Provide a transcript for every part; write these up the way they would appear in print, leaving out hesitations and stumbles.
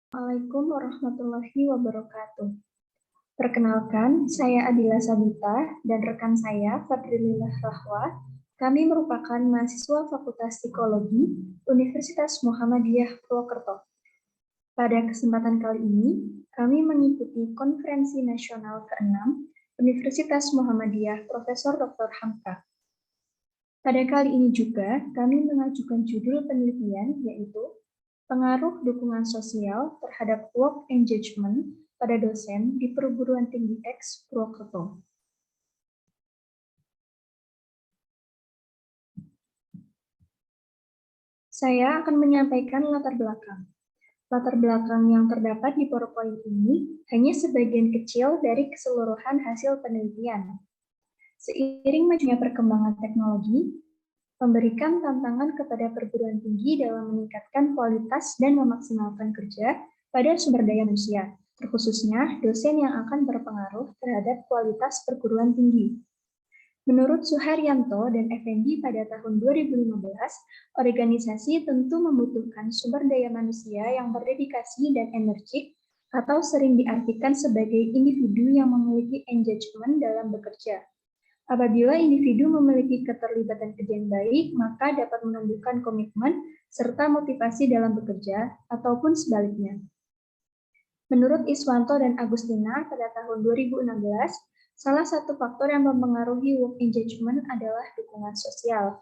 Assalamualaikum warahmatullahi wabarakatuh. Perkenalkan, saya Adila Sabita dan rekan saya Fadrilillah Rahwa. Kami merupakan mahasiswa Fakultas Psikologi Universitas Muhammadiyah Purwokerto. Pada kesempatan kali ini, kami mengikuti Konferensi Nasional ke-6 Universitas Muhammadiyah Profesor Dr. Hamka. Pada kali ini juga, kami mengajukan judul penelitian yaitu pengaruh dukungan sosial terhadap work engagement pada dosen di Perguruan Tinggi X Purwokerto. Saya akan menyampaikan latar belakang. Latar belakang yang terdapat di PowerPoint ini hanya sebagian kecil dari keseluruhan hasil penelitian. Seiring majunya perkembangan teknologi, memberikan tantangan kepada perguruan tinggi dalam meningkatkan kualitas dan memaksimalkan kerja pada sumber daya manusia, terkhususnya dosen yang akan berpengaruh terhadap kualitas perguruan tinggi. Menurut Suharyanto dan Effendi pada tahun 2015, organisasi tentu membutuhkan sumber daya manusia yang berdedikasi dan energik atau sering diartikan sebagai individu yang memiliki engagement dalam bekerja. Apabila individu memiliki keterlibatan kerja yang baik, maka dapat menumbuhkan komitmen serta motivasi dalam bekerja, ataupun sebaliknya. Menurut Iswanto dan Agustina pada tahun 2016, salah satu faktor yang mempengaruhi work engagement adalah dukungan sosial.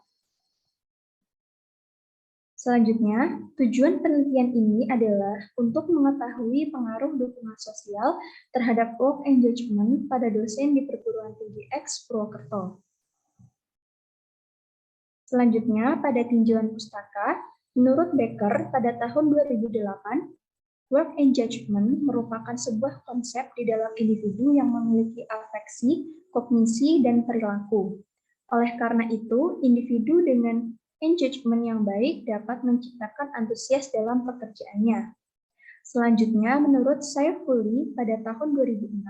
Selanjutnya, tujuan penelitian ini adalah untuk mengetahui pengaruh dukungan sosial terhadap work engagement pada dosen di Perguruan Tinggi X Purwokerto. Selanjutnya, pada tinjauan pustaka, menurut Becker pada tahun 2008, work engagement merupakan sebuah konsep di dalam individu yang memiliki afeksi, kognisi, dan perilaku. Oleh karena itu, individu dengan engagement yang baik dapat menciptakan antusias dalam pekerjaannya. Selanjutnya, menurut Saifulli pada tahun 2006,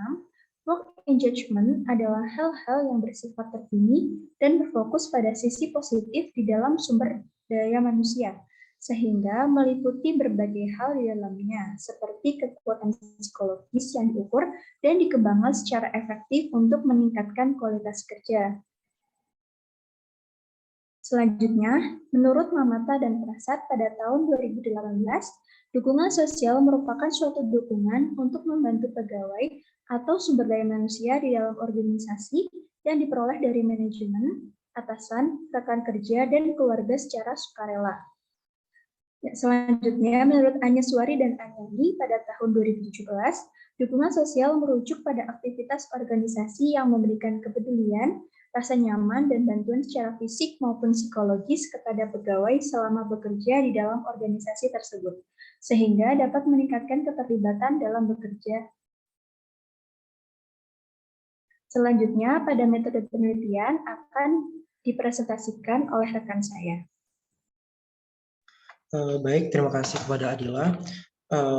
work engagement adalah hal-hal yang bersifat terkini dan berfokus pada sisi positif di dalam sumber daya manusia, sehingga meliputi berbagai hal di dalamnya, seperti kekuatan psikologis yang diukur dan dikembangkan secara efektif untuk meningkatkan kualitas kerja. Selanjutnya, menurut Mamata dan Prasad pada tahun 2018, dukungan sosial merupakan suatu dukungan untuk membantu pegawai atau sumber daya manusia di dalam organisasi yang diperoleh dari manajemen, atasan, rekan kerja, dan keluarga secara sukarela. Selanjutnya, menurut Anyeswari dan Anyandi pada tahun 2017, dukungan sosial merujuk pada aktivitas organisasi yang memberikan kepedulian, rasa nyaman, dan bantuan secara fisik maupun psikologis kepada pegawai selama bekerja di dalam organisasi tersebut, sehingga dapat meningkatkan keterlibatan dalam bekerja. Selanjutnya, pada metode penelitian akan dipresentasikan oleh rekan saya. Baik, terima kasih kepada Adila.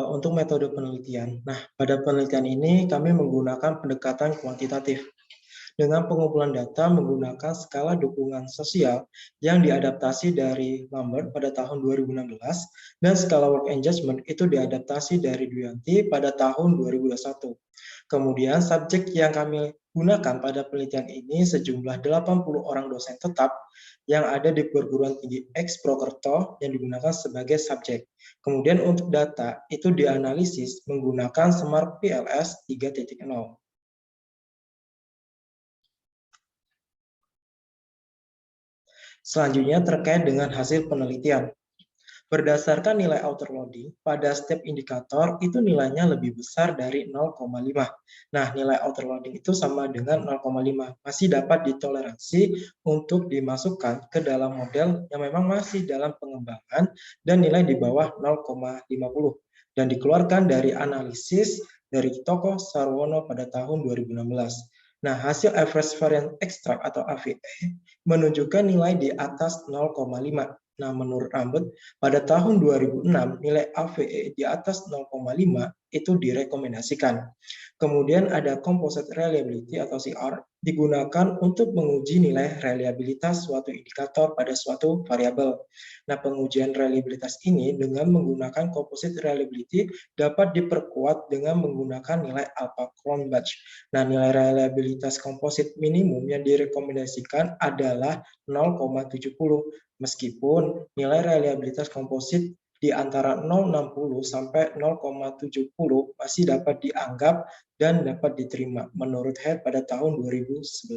Untuk metode penelitian. Nah, pada penelitian ini kami menggunakan pendekatan kuantitatif dengan pengumpulan data menggunakan skala dukungan sosial yang diadaptasi dari Lambert pada tahun 2016 dan skala work engagement itu diadaptasi dari Duyanti pada tahun 2021. Kemudian subjek yang kami gunakan pada penelitian ini sejumlah 80 orang dosen tetap yang ada di perguruan tinggi X Purwokerto yang digunakan sebagai subjek. Kemudian untuk data itu dianalisis menggunakan Smart PLS 3.0. Selanjutnya terkait dengan hasil penelitian. Berdasarkan nilai outer loading, pada setiap indikator itu nilainya lebih besar dari 0,5. Nah, nilai outer loading itu sama dengan 0,5. Masih dapat ditoleransi untuk dimasukkan ke dalam model yang memang masih dalam pengembangan dan nilai di bawah 0,50. Dan dikeluarkan dari analisis dari Toko Sarwono pada tahun 2016. Nah, hasil average variance extract atau AVE menunjukkan nilai di atas 0,5. Nah, menurut Rambut, pada tahun 2006 nilai AVE di atas 0,5 itu direkomendasikan. Kemudian ada composite reliability atau CR, digunakan untuk menguji nilai reliabilitas suatu indikator pada suatu variabel. Nah, pengujian reliabilitas ini dengan menggunakan composite reliability dapat diperkuat dengan menggunakan nilai alpha-Cronbach. Nah, nilai reliabilitas komposit minimum yang direkomendasikan adalah 0,70, meskipun nilai reliabilitas komposit di antara 0,60 sampai 0,70 masih dapat dianggap dan dapat diterima menurut Head pada tahun 2011.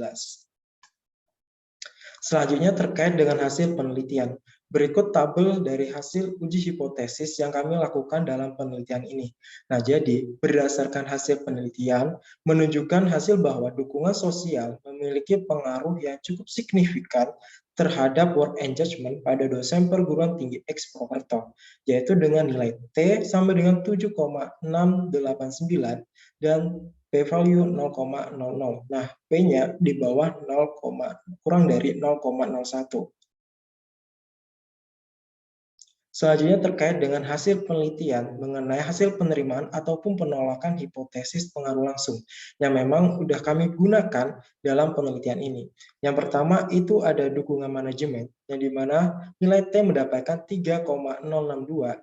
Selanjutnya terkait dengan hasil penelitian. Berikut tabel dari hasil uji hipotesis yang kami lakukan dalam penelitian ini. Nah, jadi berdasarkan hasil penelitian menunjukkan hasil bahwa dukungan sosial memiliki pengaruh yang cukup signifikan terhadap work engagement pada dosen perguruan tinggi X Purwokerto, yaitu dengan nilai T sama dengan 7,689 dan p-value 0,00. Nah, P-nya di bawah 0, kurang dari 0,01. Selanjutnya terkait dengan hasil penelitian mengenai hasil penerimaan ataupun penolakan hipotesis pengaruh langsung yang memang sudah kami gunakan dalam penelitian ini. Yang pertama itu ada dukungan manajemen yang dimana nilai T mendapatkan 3,062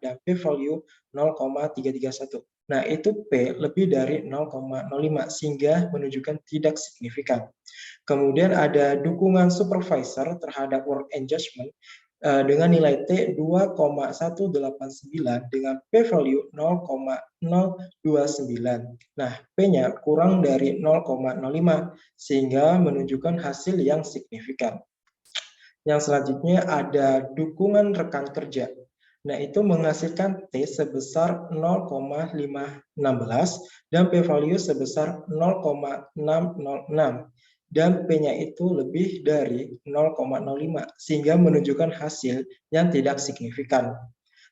dan p-value 0,331. Nah, itu P lebih dari 0,05 sehingga menunjukkan tidak signifikan. Kemudian ada dukungan supervisor terhadap work engagement dengan nilai T 2,189 dengan p-value 0,029. Nah, P-nya kurang dari 0,05 sehingga menunjukkan hasil yang signifikan. Yang selanjutnya ada dukungan rekan kerja. Nah, itu menghasilkan T sebesar 0,516 dan p-value sebesar 0,606. Dan P-nya itu lebih dari 0,05 sehingga menunjukkan hasil yang tidak signifikan.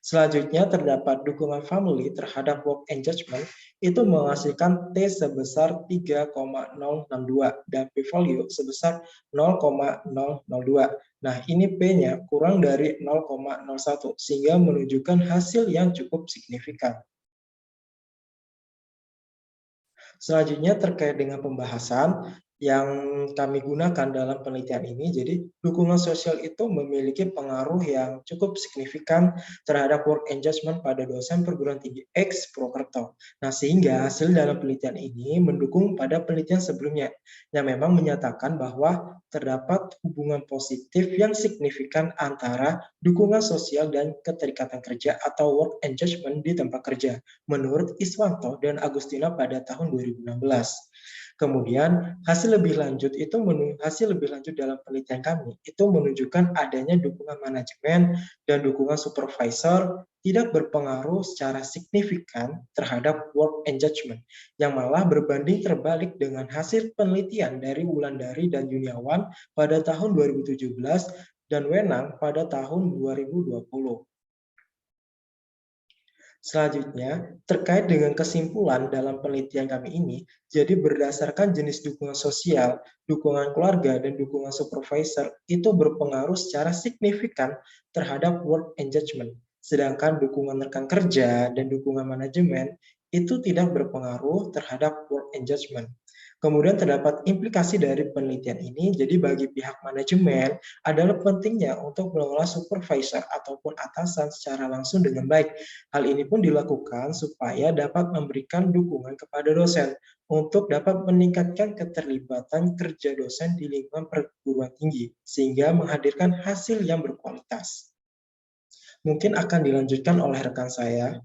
Selanjutnya terdapat dukungan family terhadap work engagement itu menghasilkan T sebesar 3,062 dan p-value sebesar 0,002. Nah, ini P-nya kurang dari 0,01 sehingga menunjukkan hasil yang cukup signifikan. Selanjutnya terkait dengan pembahasan yang kami gunakan dalam penelitian ini, jadi dukungan sosial itu memiliki pengaruh yang cukup signifikan terhadap work engagement pada dosen perguruan tinggi X Purwokerto. Nah, sehingga hasil dalam penelitian ini mendukung pada penelitian sebelumnya yang memang menyatakan bahwa terdapat hubungan positif yang signifikan antara dukungan sosial dan keterikatan kerja atau work engagement di tempat kerja menurut Iswanto dan Agustina pada tahun 2016. Kemudian hasil lebih lanjut dalam penelitian kami itu menunjukkan adanya dukungan manajemen dan dukungan supervisor tidak berpengaruh secara signifikan terhadap work engagement, yang malah berbanding terbalik dengan hasil penelitian dari Wulandari dan Yuniawan pada tahun 2017 dan Wenang pada tahun 2020. Selanjutnya, terkait dengan kesimpulan dalam penelitian kami ini, jadi berdasarkan jenis dukungan sosial, dukungan keluarga, dan dukungan supervisor itu berpengaruh secara signifikan terhadap work engagement. Sedangkan dukungan rekan kerja dan dukungan manajemen itu tidak berpengaruh terhadap work engagement. Kemudian terdapat implikasi dari penelitian ini, jadi bagi pihak manajemen adalah pentingnya untuk mengelola supervisor ataupun atasan secara langsung dengan baik. Hal ini pun dilakukan supaya dapat memberikan dukungan kepada dosen untuk dapat meningkatkan keterlibatan kerja dosen di lingkungan perguruan tinggi, sehingga menghadirkan hasil yang berkualitas. Mungkin akan dilanjutkan oleh rekan saya.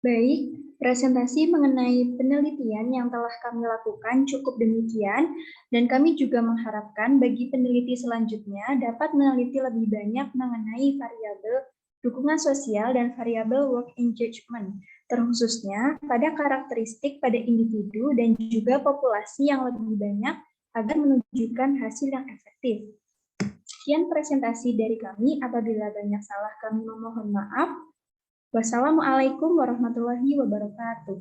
Baik, presentasi mengenai penelitian yang telah kami lakukan cukup demikian, dan kami juga mengharapkan bagi peneliti selanjutnya dapat meneliti lebih banyak mengenai variabel dukungan sosial dan variabel work engagement, terkhususnya pada karakteristik pada individu dan juga populasi yang lebih banyak agar menunjukkan hasil yang efektif. Sekian presentasi dari kami, apabila banyak salah kami memohon maaf. Wassalamualaikum warahmatullahi wabarakatuh.